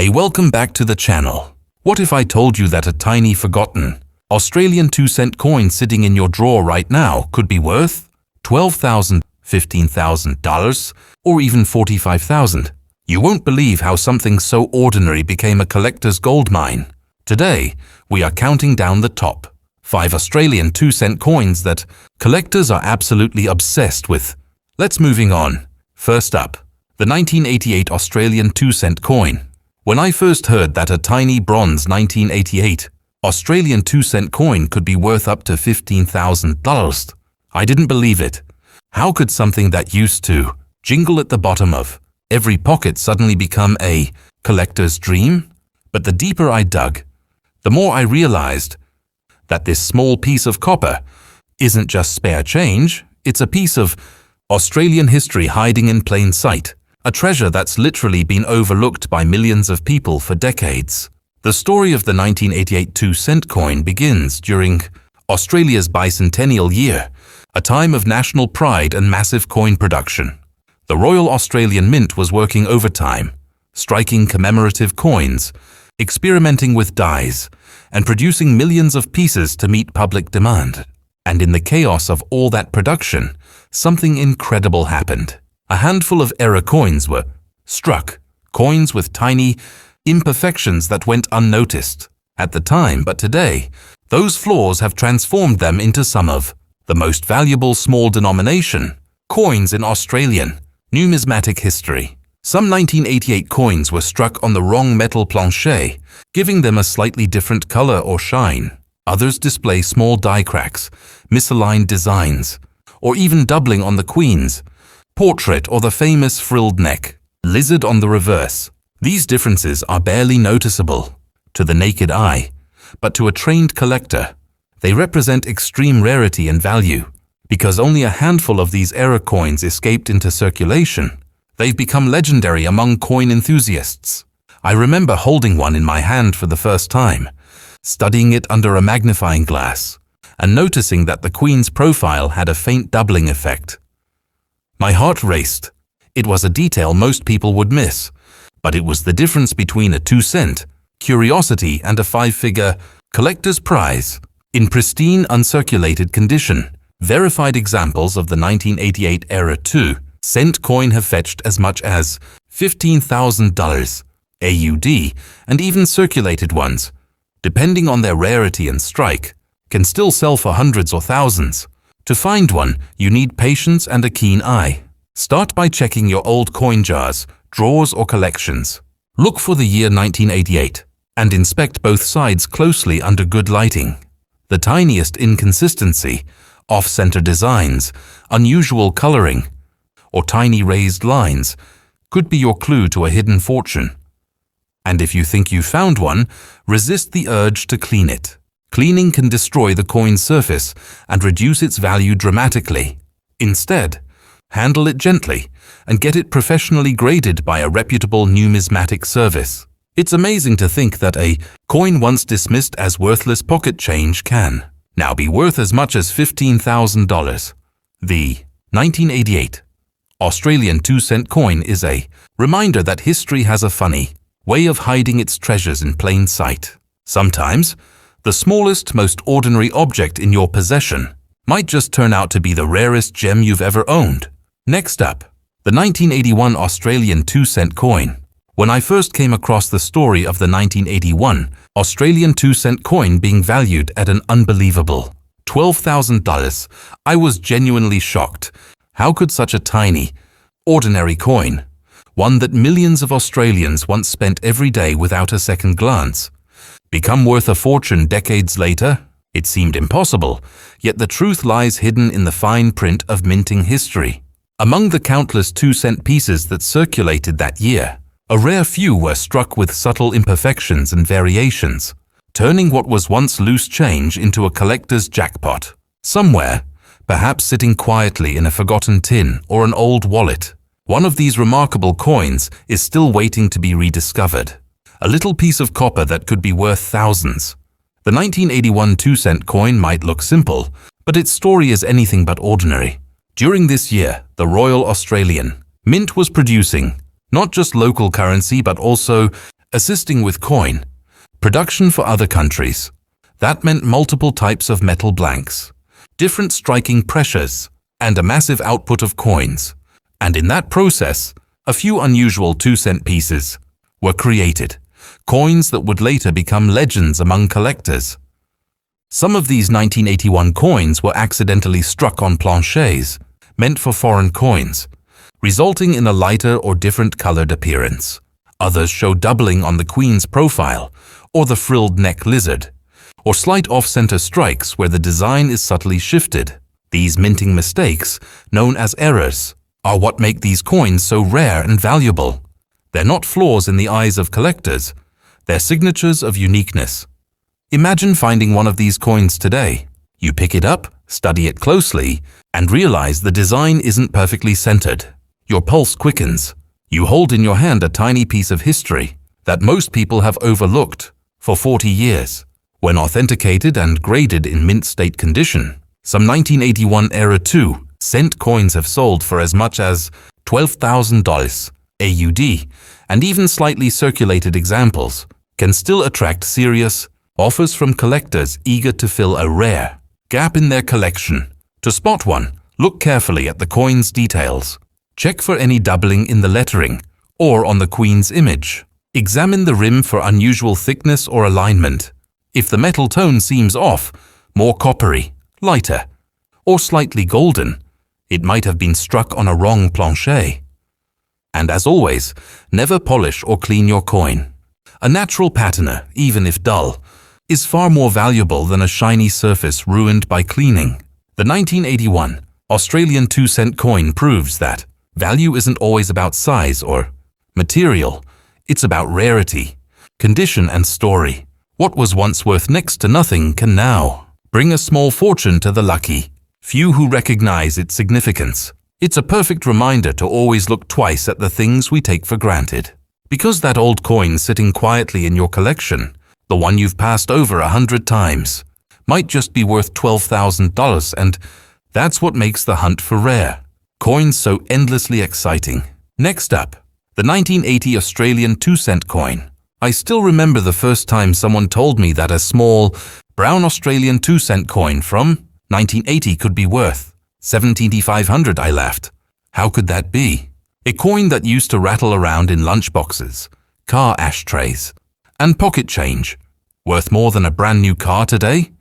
Hey, welcome back to the channel. What if I told you that a tiny forgotten Australian 2-cent coin sitting in your drawer right now could be worth $12,000, $15,000, or even $45,000? You won't believe how something so ordinary became a collector's gold mine. Today, we are counting down the top 5 Australian 2-cent coins that collectors are absolutely obsessed with. Let's moving on. First up, the 1988 Australian 2-cent coin. When I first heard that a tiny bronze 1988 Australian 2-cent coin could be worth up to $15,000, I didn't believe it. How could something that used to jingle at the bottom of every pocket suddenly become a collector's dream? But the deeper I dug, the more I realized that this small piece of copper isn't just spare change, it's a piece of Australian history hiding in plain sight. A treasure that's literally been overlooked by millions of people for decades. The story of the 1988 2-cent coin begins during Australia's bicentennial year, a time of national pride and massive coin production. The Royal Australian Mint was working overtime, striking commemorative coins, experimenting with dies, and producing millions of pieces to meet public demand. And in the chaos of all that production, something incredible happened. A handful of error coins were struck, coins with tiny imperfections that went unnoticed at the time, but today, those flaws have transformed them into some of the most valuable small denomination coins in Australian numismatic history. Some 1988 coins were struck on the wrong metal planche, giving them a slightly different color or shine. Others display small die cracks, misaligned designs, or even doubling on the queen's portrait or the famous frilled neck lizard on the reverse. These differences are barely noticeable to the naked eye, but to a trained collector, they represent extreme rarity and value. Because only a handful of these error coins escaped into circulation, they've become legendary among coin enthusiasts. I remember holding one in my hand for the first time, studying it under a magnifying glass, and noticing that the queen's profile had a faint doubling effect. My heart raced. It was a detail most people would miss, but it was the difference between a 2-cent curiosity and a 5-figure collector's prize. In pristine, uncirculated condition, verified examples of the 1988 era 2-cent coin have fetched as much as $15,000 AUD, and even circulated ones, depending on their rarity and strike, can still sell for hundreds or thousands. To find one, you need patience and a keen eye. Start by checking your old coin jars, drawers, or collections. Look for the year 1988 and inspect both sides closely under good lighting. The tiniest inconsistency, off-center designs, unusual coloring, or tiny raised lines could be your clue to a hidden fortune. And if you think you found one, resist the urge to clean it. Cleaning can destroy the coin's surface and reduce its value dramatically. Instead, handle it gently and get it professionally graded by a reputable numismatic service. It's amazing to think that a coin once dismissed as worthless pocket change can now be worth as much as $15,000. The 1988 Australian 2-cent coin is a reminder that history has a funny way of hiding its treasures in plain sight. Sometimes, the smallest, most ordinary object in your possession might just turn out to be the rarest gem you've ever owned. Next up, the 1981 Australian 2-cent coin. When I first came across the story of the 1981 Australian 2-cent coin being valued at an unbelievable $12,000, I was genuinely shocked. How could such a tiny, ordinary coin, one that millions of Australians once spent every day without a second glance, become worth a fortune decades later? It seemed impossible, yet the truth lies hidden in the fine print of minting history. Among the countless 2-cent pieces that circulated that year, a rare few were struck with subtle imperfections and variations, turning what was once loose change into a collector's jackpot. Somewhere, perhaps sitting quietly in a forgotten tin or an old wallet, one of these remarkable coins is still waiting to be rediscovered. A little piece of copper that could be worth thousands. The 1981 2-cent coin might look simple, but its story is anything but ordinary. During this year, the Royal Australian Mint was producing not just local currency but also assisting with coin production for other countries. That meant multiple types of metal blanks, different striking pressures, and a massive output of coins. And in that process, a few unusual 2-cent pieces were created, coins that would later become legends among collectors. Some of these 1981 coins were accidentally struck on planchets, meant for foreign coins, resulting in a lighter or different colored appearance. Others show doubling on the queen's profile, or the frilled neck lizard, or slight off-center strikes where the design is subtly shifted. These minting mistakes, known as errors, are what make these coins so rare and valuable. They're not flaws in the eyes of collectors, they're signatures of uniqueness. Imagine finding one of these coins today. You pick it up, study it closely, and realize the design isn't perfectly centered. Your pulse quickens. You hold in your hand a tiny piece of history that most people have overlooked for 40 years. When authenticated and graded in mint state condition, some 1981 era 2-cent coins have sold for as much as $12,000 AUD, and even slightly circulated examples can still attract serious offers from collectors eager to fill a rare gap in their collection. To spot one, look carefully at the coin's details. Check for any doubling in the lettering or on the queen's image. Examine the rim for unusual thickness or alignment. If the metal tone seems off, more coppery, lighter, or slightly golden, it might have been struck on a wrong planchet. And as always, never polish or clean your coin. A natural patina, even if dull, is far more valuable than a shiny surface ruined by cleaning. The 1981 Australian 2-cent coin proves that value isn't always about size or material. It's about rarity, condition, and story. What was once worth next to nothing can now bring a small fortune to the lucky few who recognize its significance. It's a perfect reminder to always look twice at the things we take for granted. Because that old coin sitting quietly in your collection, the one you've passed over 100 times, might just be worth $12,000, and that's what makes the hunt for rare coins so endlessly exciting. Next up, the 1980 Australian 2-cent coin. I still remember the first time someone told me that a small, brown Australian 2-cent coin from 1980 could be worth $7,500. I laughed. How could that be? A coin that used to rattle around in lunchboxes, car ashtrays, and pocket change, worth more than a brand new car today?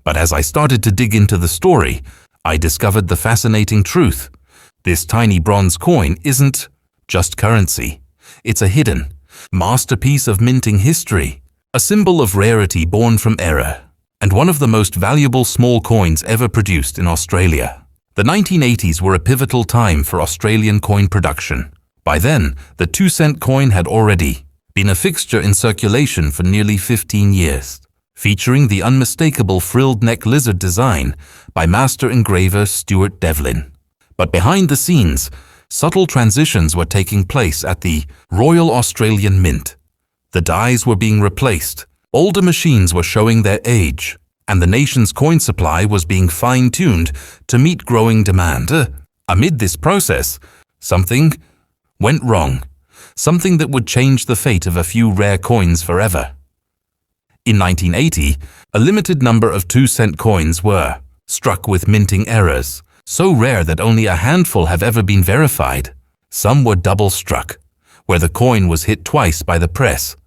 But as I started to dig into the story, I discovered the fascinating truth. This tiny bronze coin isn't just currency. It's a hidden masterpiece of minting history, a symbol of rarity born from error, and one of the most valuable small coins ever produced in Australia. The 1980s were a pivotal time for Australian coin production. By then, the 2-cent coin had already been a fixture in circulation for nearly 15 years, featuring the unmistakable frilled neck lizard design by master engraver Stuart Devlin. But behind the scenes, subtle transitions were taking place at the Royal Australian Mint. The dies were being replaced, older machines were showing their age, and the nation's coin supply was being fine-tuned to meet growing demand. Amid this process, something went wrong, something that would change the fate of a few rare coins forever. In 1980, a limited number of 2-cent coins were struck with minting errors, so rare that only a handful have ever been verified. Some were double-struck, where the coin was hit twice by the press,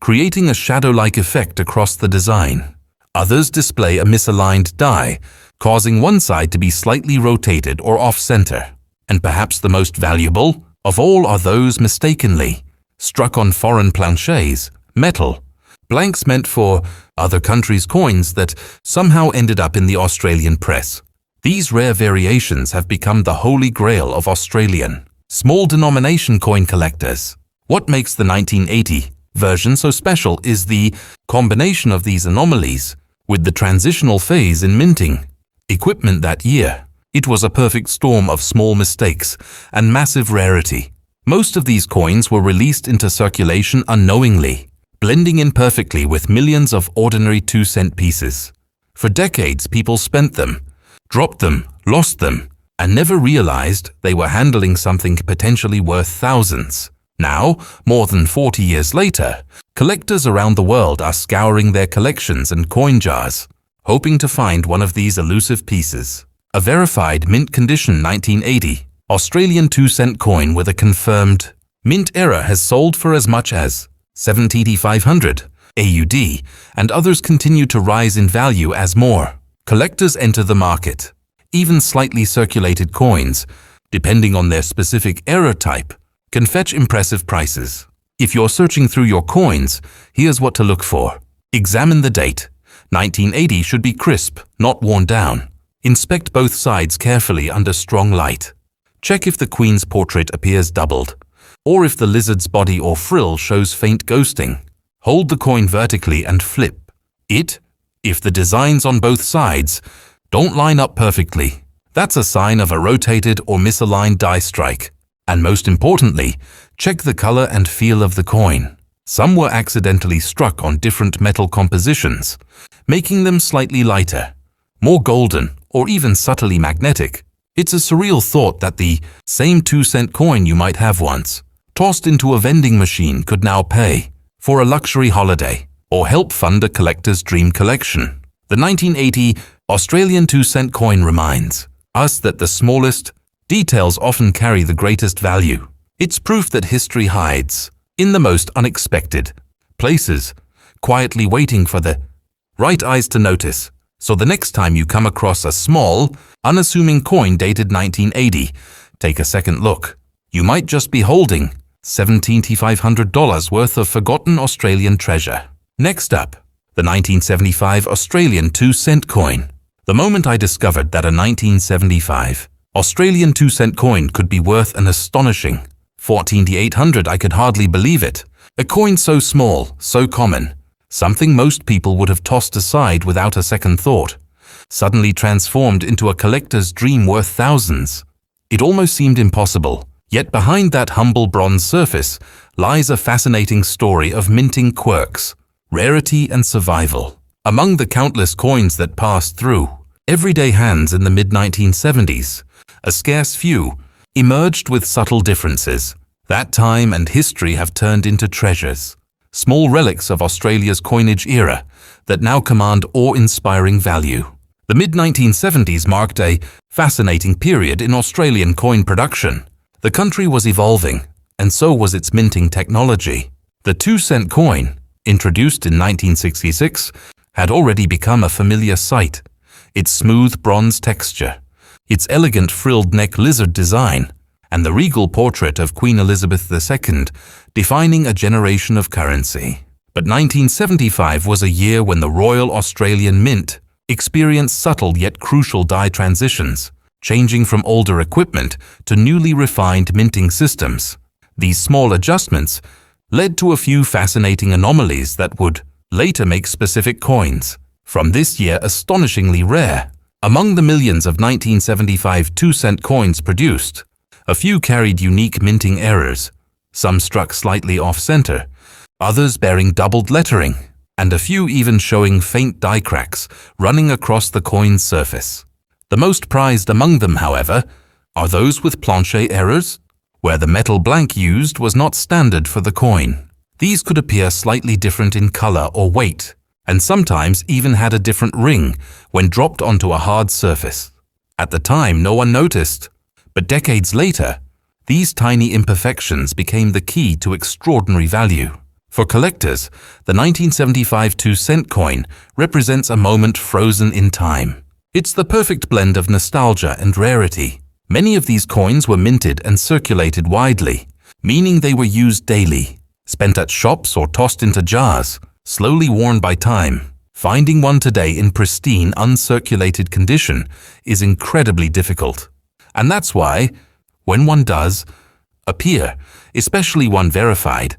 creating a shadow-like effect across the design. Others display a misaligned die, causing one side to be slightly rotated or off-center. And perhaps the most valuable of all are those mistakenly struck on foreign planchets, metal, blanks meant for other countries' coins that somehow ended up in the Australian press. These rare variations have become the holy grail of Australian small denomination coin collectors. What makes the 1980 version so special is the combination of these anomalies with the transitional phase in minting equipment that year. It was a perfect storm of small mistakes and massive rarity. Most of these coins were released into circulation unknowingly, blending in perfectly with millions of ordinary 2-cent pieces. For decades, people spent them, dropped them, lost them, and never realized they were handling something potentially worth thousands. Now, more than 40 years later, collectors around the world are scouring their collections and coin jars, hoping to find one of these elusive pieces. A verified mint condition 1980 Australian 2-cent coin with a confirmed mint error has sold for as much as 7,500 AUD, and others continue to rise in value as more collectors enter the market. Even slightly circulated coins, depending on their specific error type, can fetch impressive prices. If you're searching through your coins, here's what to look for. Examine the date. 1980 should be crisp, not worn down. Inspect both sides carefully under strong light. Check if the queen's portrait appears doubled, or if the lizard's body or frill shows faint ghosting. Hold the coin vertically and flip it. If the designs on both sides don't line up perfectly, that's a sign of a rotated or misaligned die strike. And most importantly, check the color and feel of the coin. Some were accidentally struck on different metal compositions, making them slightly lighter, more golden, or even subtly magnetic. It's a surreal thought that the same 2-cent coin you might have once tossed into a vending machine could now pay for a luxury holiday or help fund a collector's dream collection. The 1980 Australian 2-cent coin reminds us that the smallest details often carry the greatest value. It's proof that history hides in the most unexpected places, quietly waiting for the right eyes to notice. So the next time you come across a small, unassuming coin dated 1980, take a second look. You might just be holding $1,700 worth of forgotten Australian treasure. Next up, the 1975 Australian 2-cent coin. The moment I discovered that a 1975 Australian 2-cent coin could be worth an astonishing $14,800, I could hardly believe it. A coin so small, so common, something most people would have tossed aside without a second thought, suddenly transformed into a collector's dream worth thousands. It almost seemed impossible, yet behind that humble bronze surface lies a fascinating story of minting quirks, rarity and survival. Among the countless coins that passed through everyday hands in the mid-1970s, a scarce few emerged with subtle differences. That time and history have turned into treasures, small relics of Australia's coinage era that now command awe-inspiring value. The mid-1970s marked a fascinating period in Australian coin production. The country was evolving, and so was its minting technology. The 2-cent coin, introduced in 1966, had already become a familiar sight. Its smooth bronze texture, its elegant frilled neck lizard design, and the regal portrait of Queen Elizabeth II defining a generation of currency. But 1975 was a year when the Royal Australian Mint experienced subtle yet crucial die transitions, changing from older equipment to newly refined minting systems. These small adjustments led to a few fascinating anomalies that would later make specific coins from this year astonishingly rare. Among the millions of 1975 2-cent coins produced, a few carried unique minting errors, some struck slightly off-center, others bearing doubled lettering, and a few even showing faint die cracks running across the coin's surface. The most prized among them, however, are those with planchet errors, where the metal blank used was not standard for the coin. These could appear slightly different in color or weight, and sometimes even had a different ring when dropped onto a hard surface. At the time, no one noticed, but decades later, these tiny imperfections became the key to extraordinary value. For collectors, the 1975 2-cent coin represents a moment frozen in time. It's the perfect blend of nostalgia and rarity. Many of these coins were minted and circulated widely, meaning they were used daily, spent at shops or tossed into jars, slowly worn by time. Finding one today in pristine, uncirculated condition is incredibly difficult. And that's why, when one does appear, especially one verified,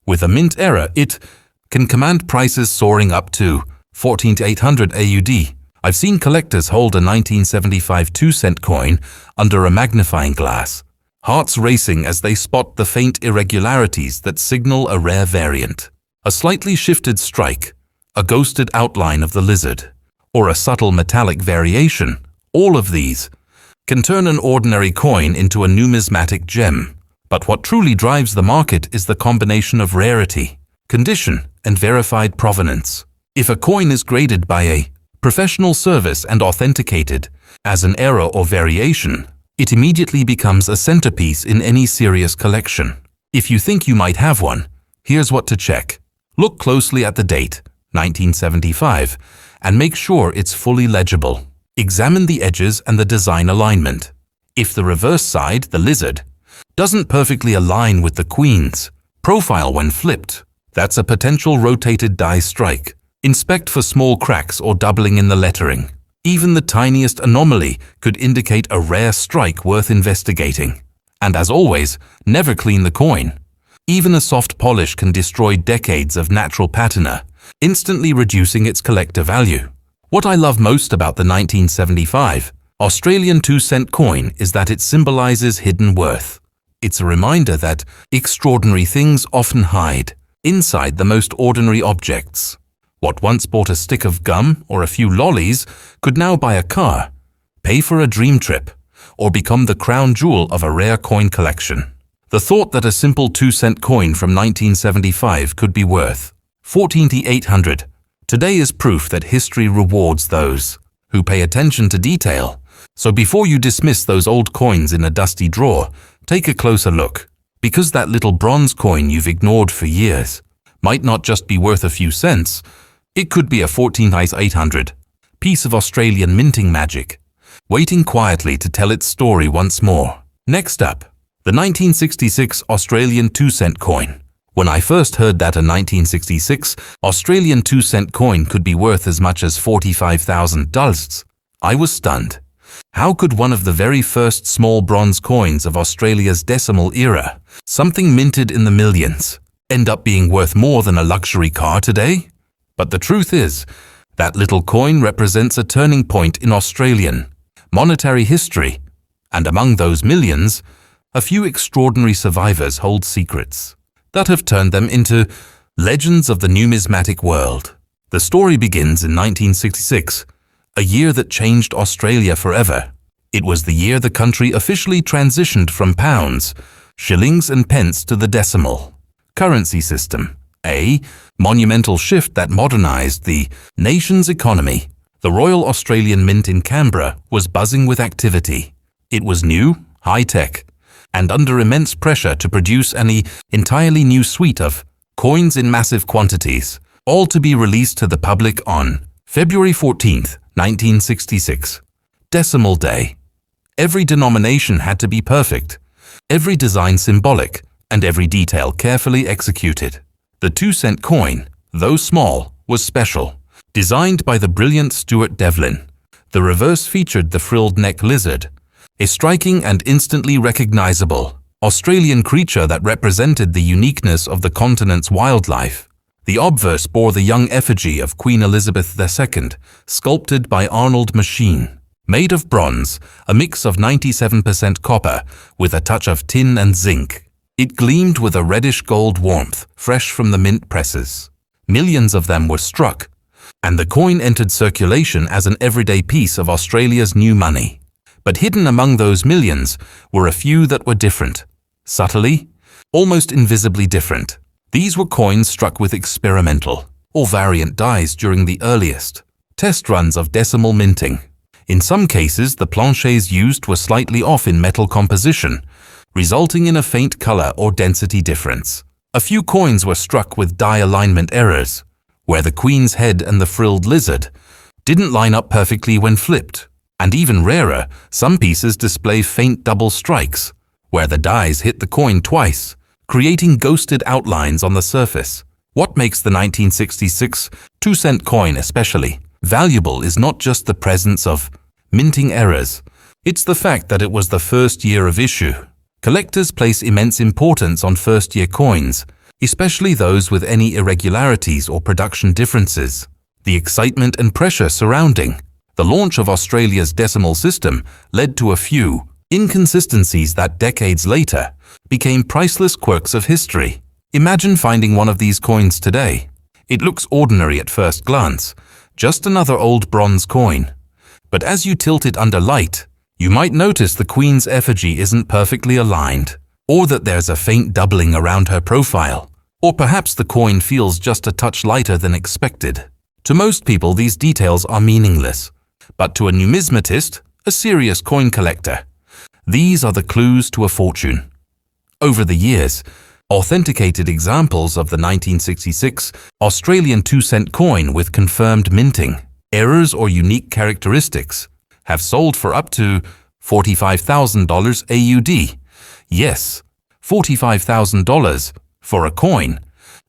with a mint error, it can command prices soaring up to $14,800 AUD. I've seen collectors hold a 1975 2-cent coin under a magnifying glass, hearts racing as they spot the faint irregularities that signal a rare variant. A slightly shifted strike, a ghosted outline of the lizard, or a subtle metallic variation, all of these can turn an ordinary coin into a numismatic gem. But what truly drives the market is the combination of rarity, condition, and verified provenance. If a coin is graded by a professional service and authenticated as an error or variation, it immediately becomes a centerpiece in any serious collection. If you think you might have one, here's what to check. Look closely at the date, 1975, and make sure it's fully legible. Examine the edges and the design alignment. If the reverse side, the lizard, doesn't perfectly align with the queen's profile when flipped, that's a potential rotated die strike. Inspect for small cracks or doubling in the lettering. Even the tiniest anomaly could indicate a rare strike worth investigating. And as always, never clean the coin. Even a soft polish can destroy decades of natural patina, instantly reducing its collector value. What I love most about the 1975 Australian 2-cent coin is that it symbolizes hidden worth. It's a reminder that extraordinary things often hide inside the most ordinary objects. What once bought a stick of gum or a few lollies could now buy a car, pay for a dream trip, or become the crown jewel of a rare coin collection. The thought that a simple 2-cent coin from 1975 could be worth $14,800 today is proof that history rewards those who pay attention to detail. So before you dismiss those old coins in a dusty drawer, take a closer look, because that little bronze coin you've ignored for years might not just be worth a few cents. It could be a $14,800 piece of Australian minting magic, waiting quietly to tell its story once more. Next up, the 1966 Australian 2-cent coin. When I first heard that a 1966 Australian 2-cent coin could be worth as much as $45,000, I was stunned. How could one of the very first small bronze coins of Australia's decimal era, something minted in the millions, end up being worth more than a luxury car today? But the truth is, that little coin represents a turning point in Australian monetary history, and among those millions, a few extraordinary survivors hold secrets that have turned them into legends of the numismatic world. The story begins in 1966, a year that changed Australia forever. It was the year the country officially transitioned from pounds, shillings and pence to the decimal currency system, a monumental shift that modernized the nation's economy. The Royal Australian Mint in Canberra was buzzing with activity. It was new, high-tech, and under immense pressure to produce an entirely new suite of coins in massive quantities, all to be released to the public on February 14th, 1966. Decimal Day. Every denomination had to be perfect, every design symbolic, and every detail carefully executed. The 2-cent coin, though small, was special. Designed by the brilliant Stuart Devlin, the reverse featured the frilled neck lizard, a striking and instantly recognizable Australian creature that represented the uniqueness of the continent's wildlife. The obverse bore the young effigy of Queen Elizabeth II, sculpted by Arnold Machine. Made of bronze, a mix of 97% copper with a touch of tin and zinc. It gleamed with a reddish-gold warmth, fresh from the mint presses. Millions of them were struck, and the coin entered circulation as an everyday piece of Australia's new money. But hidden among those millions were a few that were different. Subtly, almost invisibly different. These were coins struck with experimental or variant dies during the earliest test runs of decimal minting. In some cases, the planchets used were slightly off in metal composition, resulting in a faint color or density difference. A few coins were struck with die alignment errors, where the queen's head and the frilled lizard didn't line up perfectly when flipped. And even rarer, some pieces display faint double strikes, where the dies hit the coin twice, creating ghosted outlines on the surface. What makes the 1966 2-cent coin especially valuable is not just the presence of minting errors. It's the fact that it was the first year of issue. Collectors place immense importance on first-year coins, especially those with any irregularities or production differences. The excitement and pressure surrounding the launch of Australia's decimal system led to a few inconsistencies that decades later became priceless quirks of history. Imagine finding one of these coins today. It looks ordinary at first glance, just another old bronze coin. But as you tilt it under light, you might notice the queen's effigy isn't perfectly aligned, or that there's a faint doubling around her profile, or perhaps the coin feels just a touch lighter than expected. To most people, these details are meaningless, but to a numismatist, a serious coin collector, these are the clues to a fortune. Over the years, authenticated examples of the 1966 Australian 2-cent coin with confirmed minting, errors or unique characteristics have sold for up to $45,000 AUD. Yes, $45,000 for a coin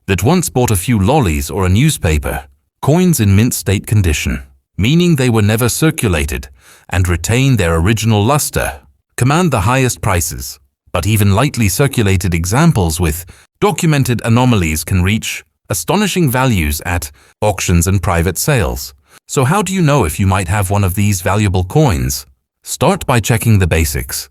that once bought a few lollies or a newspaper. Coins in mint state condition, meaning they were never circulated and retain their original luster, command the highest prices. But even lightly circulated examples with documented anomalies can reach astonishing values at auctions and private sales. So how do you know if you might have one of these valuable coins? Start by checking the basics.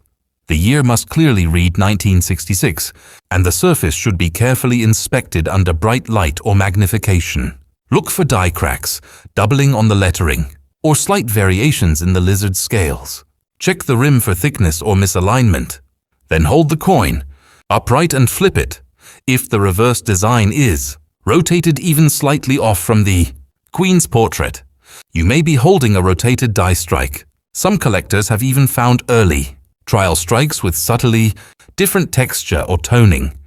The year must clearly read 1966, and the surface should be carefully inspected under bright light or magnification. Look for die cracks, doubling on the lettering, or slight variations in the lizard scales. Check the rim for thickness or misalignment. Then hold the coin upright and flip it. If the reverse design is rotated even slightly off from the Queen's portrait, you may be holding a rotated die strike. Some collectors have even found early trial strikes with subtly different texture or toning.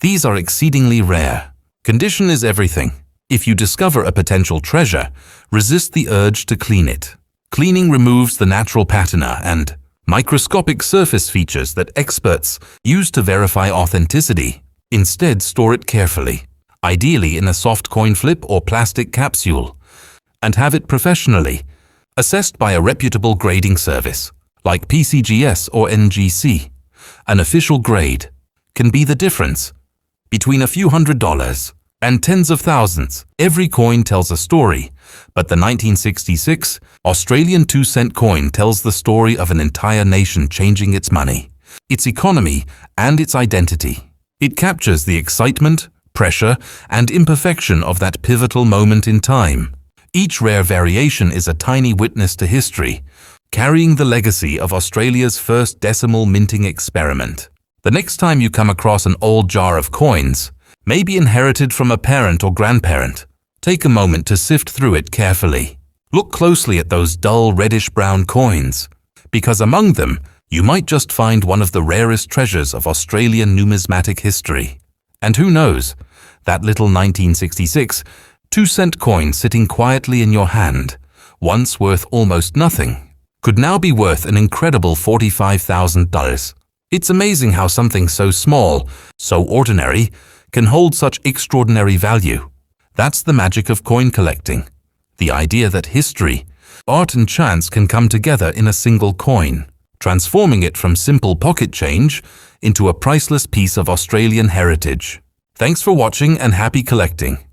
These are exceedingly rare. Condition is everything. If you discover a potential treasure, resist the urge to clean it. Cleaning removes the natural patina and microscopic surface features that experts use to verify authenticity. Instead, store it carefully, ideally in a soft coin flip or plastic capsule, and have it professionally assessed by a reputable grading service like PCGS or NGC. An official grade can be the difference between a few $100s and tens of thousands. Every coin tells a story, but the 1966 Australian 2-cent coin tells the story of an entire nation changing its money, its economy, and its identity. It captures the excitement, pressure, and imperfection of that pivotal moment in time. Each rare variation is a tiny witness to history, carrying the legacy of Australia's first decimal minting experiment. The next time you come across an old jar of coins, maybe inherited from a parent or grandparent, take a moment to sift through it carefully. Look closely at those dull reddish-brown coins, because among them you might just find one of the rarest treasures of Australian numismatic history. And who knows, that little 1966 2-cent coin sitting quietly in your hand, once worth almost nothing, could now be worth an incredible $45,000. It's amazing how something so small, so ordinary, can hold such extraordinary value. That's the magic of coin collecting. The idea that history, art and chance can come together in a single coin, transforming it from simple pocket change into a priceless piece of Australian heritage. Thanks for watching and happy collecting.